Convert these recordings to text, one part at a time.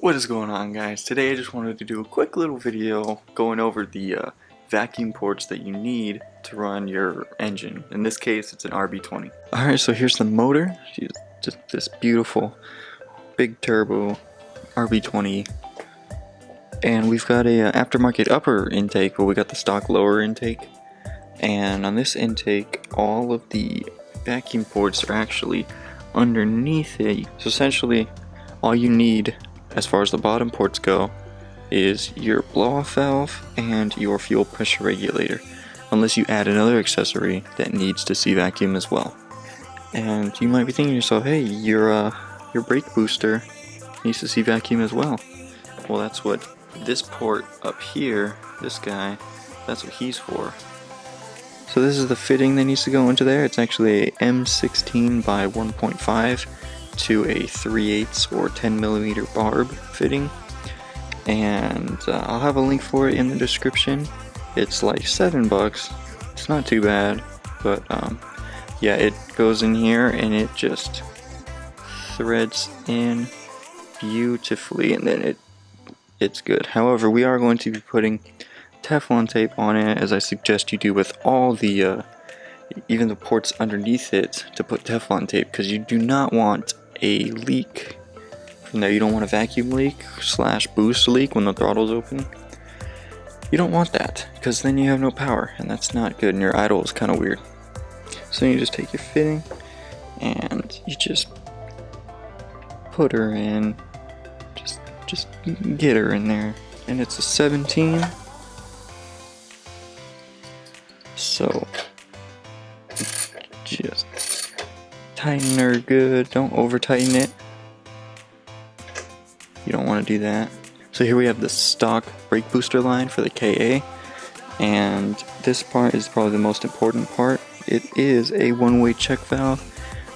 What is going on, guys? Today I just wanted to do a quick little video going over the vacuum ports that you need to run your engine. In this case, it's an RB20. Alright, so here's the motor. Just this beautiful big turbo RB20. And we've got a aftermarket upper intake, but we got the stock lower intake. And on this intake, all of the vacuum ports are actually underneath it. So essentially, all you need as far as the bottom ports go is your blow-off valve and your fuel pressure regulator, unless you add another accessory that needs to see vacuum as well. And you might be thinking to yourself, hey, your brake booster needs to see vacuum as well. Well, that's what this port up here, this guy, that's what he's for. So this is the fitting that needs to go into there. It's actually a M16 by 1.5 to a 3/8 or 10mm Barb fitting, and I'll have a link for it in the description. It's like $7. It's not too bad, but yeah, it goes in here and it just threads in beautifully, and then it's good. However, we are going to be putting Teflon tape on it, as I suggest you do with all the even the ports underneath it, to put Teflon tape, because you do not want a leak from there. You don't want a vacuum leak / boost leak when the throttle's open. You don't want that, because then you have no power, and that's not good, and your idle is kind of weird. So you just take your fitting and you just put her in, just get her in there, and it's a 17. So just tighten her good, don't over tighten it. You don't want to do that. So here we have the stock brake booster line for the KA, and this part is probably the most important part. It is a one-way check valve.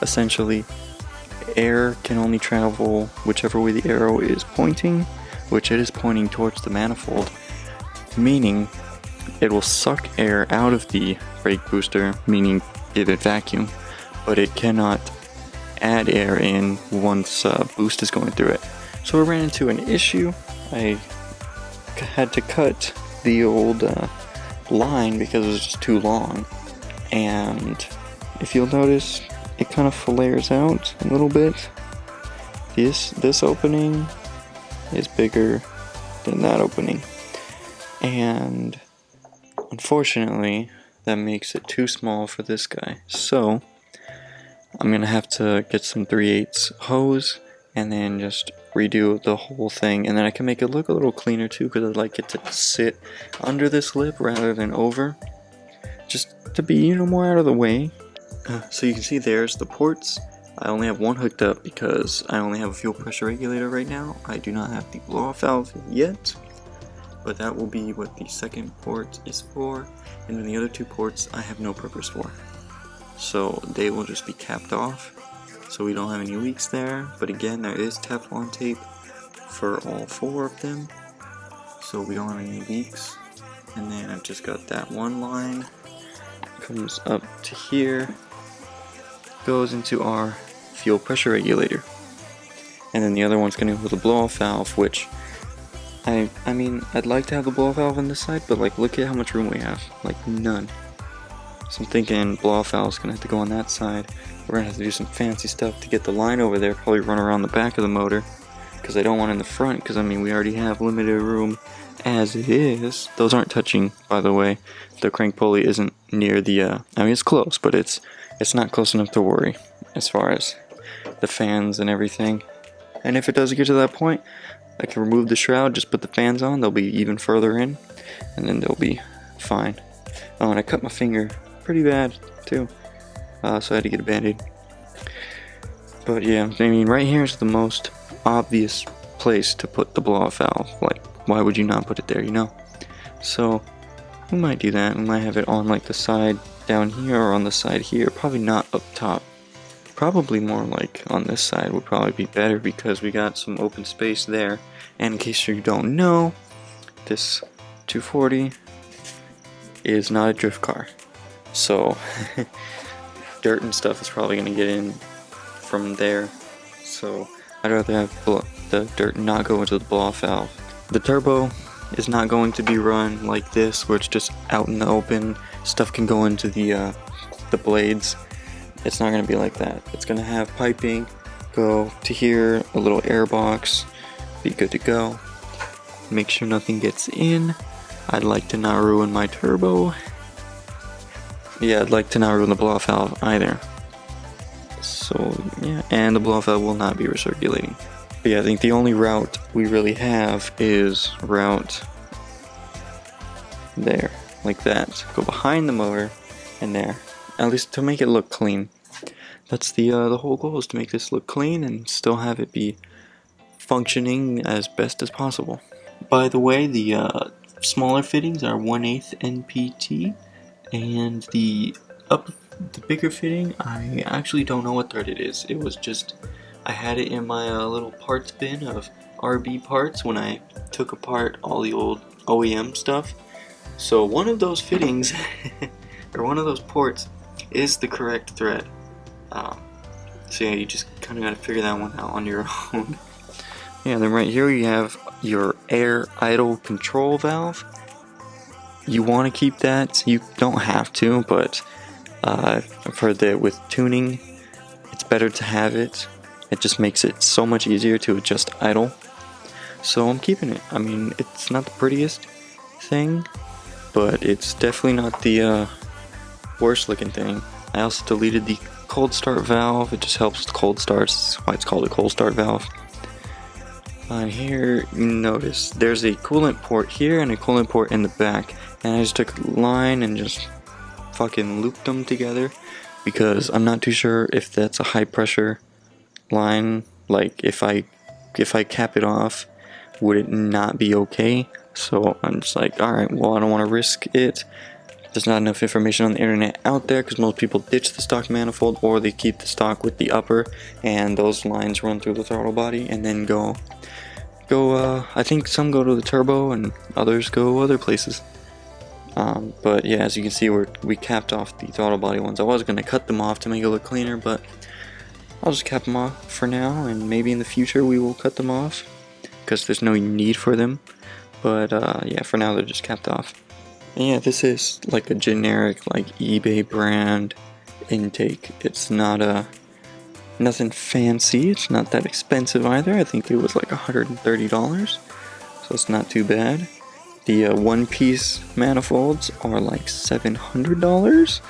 Essentially, air can only travel whichever way the arrow is pointing, which it is pointing towards the manifold, meaning it will suck air out of the brake booster, meaning give it vacuum, but it cannot add air in once boost is going through it. So we ran into an issue. I had to cut the old line because it was just too long, and if you'll notice, it kind of flares out a little bit. This opening is bigger than that opening, and unfortunately that makes it too small for this guy. So I'm gonna have to get some 3/8 hose and then just redo the whole thing, and then I can make it look a little cleaner too, because I'd like it to sit under this lip rather than over, just to be, more out of the way. So you can see there's the ports. I only have one hooked up because I only have a fuel pressure regulator right now. I do not have the blow-off valve yet, but that will be what the second port is for, and then the other two ports I have no purpose for. So they will just be capped off, so we don't have any leaks there. But again, there is Teflon tape for all 4 of them, so we don't have any leaks. And then I've just got that one line, comes up to here, goes into our fuel pressure regulator. And then the other one's going to go with the blow-off valve, which I mean, I'd like to have the blow-off valve on this side, but like, look at how much room we have. Like, none. So I'm thinking blow-off valve's gonna have to go on that side. We're gonna have to do some fancy stuff to get the line over there, probably run around the back of the motor, because I don't want it in the front, because I mean, we already have limited room as it is. Those aren't touching, by the way. The crank pulley isn't near the, I mean, it's close, but it's not close enough to worry as far as the fans and everything. And if it does get to that point, I can remove the shroud, just put the fans on, they'll be even further in, and then they'll be fine. Oh, and I cut my finger pretty bad too, so I had to get a band-aid. But yeah, I mean, right here is the most obvious place to put the blow-off valve. Like, why would you not put it there, So we might do that. We might have it on like the side down here or on the side here, probably not up top. Probably more like on this side would probably be better, because we got some open space there. And in case you don't know, this 240 is not a drift car, so dirt and stuff is probably going to get in from there. So I'd rather have the dirt not go into the blow-off valve. The turbo is not going to be run like this, where it's just out in the open. Stuff can go into the blades. It's not going to be like that. It's going to have piping, go to here, a little air box, be good to go. Make sure nothing gets in. I'd like to not ruin my turbo. Yeah, I'd like to not ruin the blow-off valve either. So yeah, and the blow-off valve will not be recirculating. But yeah, I think the only route we really have is route there, like that. Go behind the motor and there, at least to make it look clean. That's the whole goal, is to make this look clean and still have it be functioning as best as possible. By the way, the smaller fittings are 1/8 NPT, and the bigger fitting, I actually don't know what thread it is. It was just, I had it in my little parts bin of RB parts when I took apart all the old OEM stuff. So one of those fittings, or one of those ports, is the correct thread. So yeah, you just kind of got to figure that one out on your own. Yeah, then right here you have your air idle control valve. You want to keep that. You don't have to, but I've heard that with tuning, it's better to have it. It just makes it so much easier to adjust idle. So I'm keeping it. I mean, it's not the prettiest thing, but it's definitely not the worst looking thing. I also deleted the cold start valve. It just helps with cold starts. That's why it's called a cold start valve. On here, you notice there's a coolant port here and a coolant port in the back, and I just took a line and just fucking looped them together, because I'm not too sure if that's a high pressure line. Like if I cap it off, would it not be okay? So I'm just like, alright, well, I don't want to risk it. There's not enough information on the internet out there, because most people ditch the stock manifold, or they keep the stock with the upper, and those lines run through the throttle body and then go I think some go to the turbo and others go other places. But yeah, as you can see, we capped off the throttle body ones. I was going to cut them off to make it look cleaner, but I'll just cap them off for now, and maybe in the future we will cut them off, because there's no need for them. But yeah, for now they're just capped off. And yeah, this is like a generic like eBay brand intake. It's not nothing fancy. It's not that expensive either. I think it was like $130, so it's not too bad. The one-piece manifolds are like $700,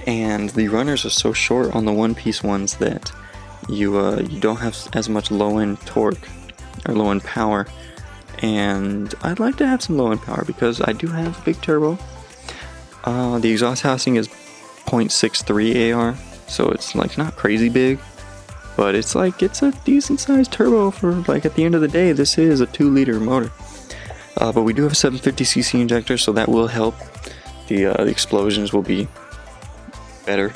and the runners are so short on the one-piece ones that you don't have as much low-end torque or low-end power. And I'd like to have some low-end power because I do have a big turbo. The exhaust housing is 0.63 AR, so it's like not crazy big, but it's like it's a decent sized turbo for, like, at the end of the day, this is a 2-liter motor. But we do have a 750cc injector, so that will help. The explosions will be better,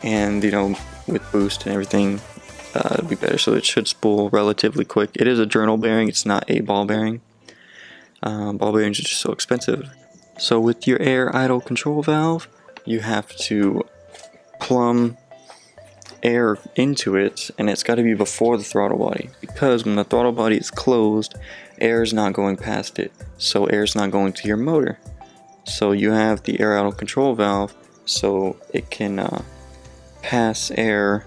and you know, with boost and everything, it'll be better. So it should spool relatively quick. It is a journal bearing; it's not a ball bearing. Ball bearings are just so expensive. So with your air idle control valve, you have to plumb air into it, and it's got to be before the throttle body, because when the throttle body is closed, air is not going past it, so air is not going to your motor. So you have the air idle control valve so it can pass air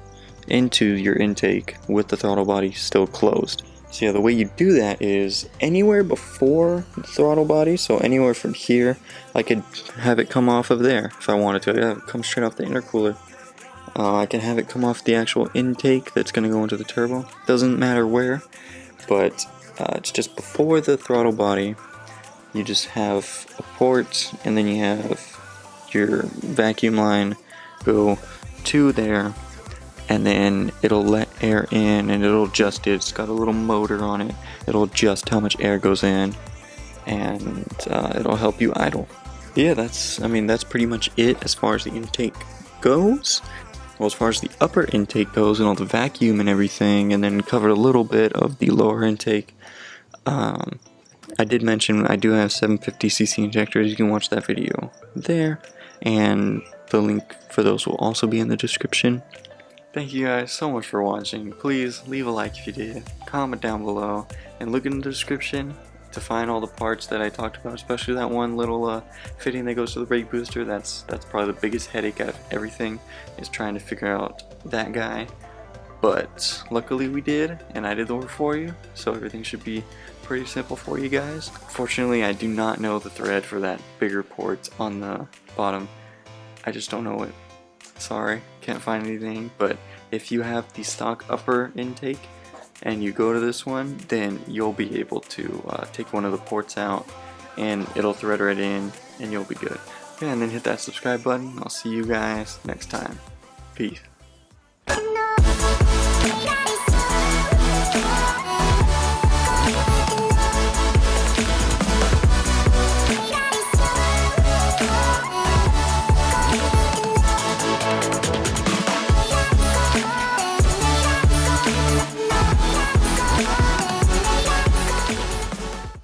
into your intake with the throttle body still closed. So yeah, the way you do that is anywhere before the throttle body, so anywhere from here, I could have it come off of there if I wanted to. I could have it come straight off the intercooler. I can have it come off the actual intake that's going to go into the turbo. Doesn't matter where, but it's just before the throttle body. You just have a port, and then you have your vacuum line go to there, and then it'll let air in, and it'll adjust it. It's got a little motor on it. It'll adjust how much air goes in, and it'll help you idle. Yeah, that's pretty much it as far as the intake goes. Well, as far as the upper intake goes and all the vacuum and everything, and then covered a little bit of the lower intake, I did mention I do have 750cc injectors. You can watch that video there, and the link for those will also be in the description. Thank you guys so much for watching. Please leave a like if you did, comment down below, and look in the description to find all the parts that I talked about, especially that one little fitting that goes to the brake booster. That's probably the biggest headache out of everything, is trying to figure out that guy. But luckily we did, and I did the work for you, so everything should be pretty simple for you guys. Fortunately, I do not know the thread for that bigger port on the bottom. I just don't know it. Sorry, can't find anything. But if you have the stock upper intake and you go to this one, then you'll be able to take one of the ports out and it'll thread right in and you'll be good. Yeah, and then hit that subscribe button. I'll see you guys next time. Peace.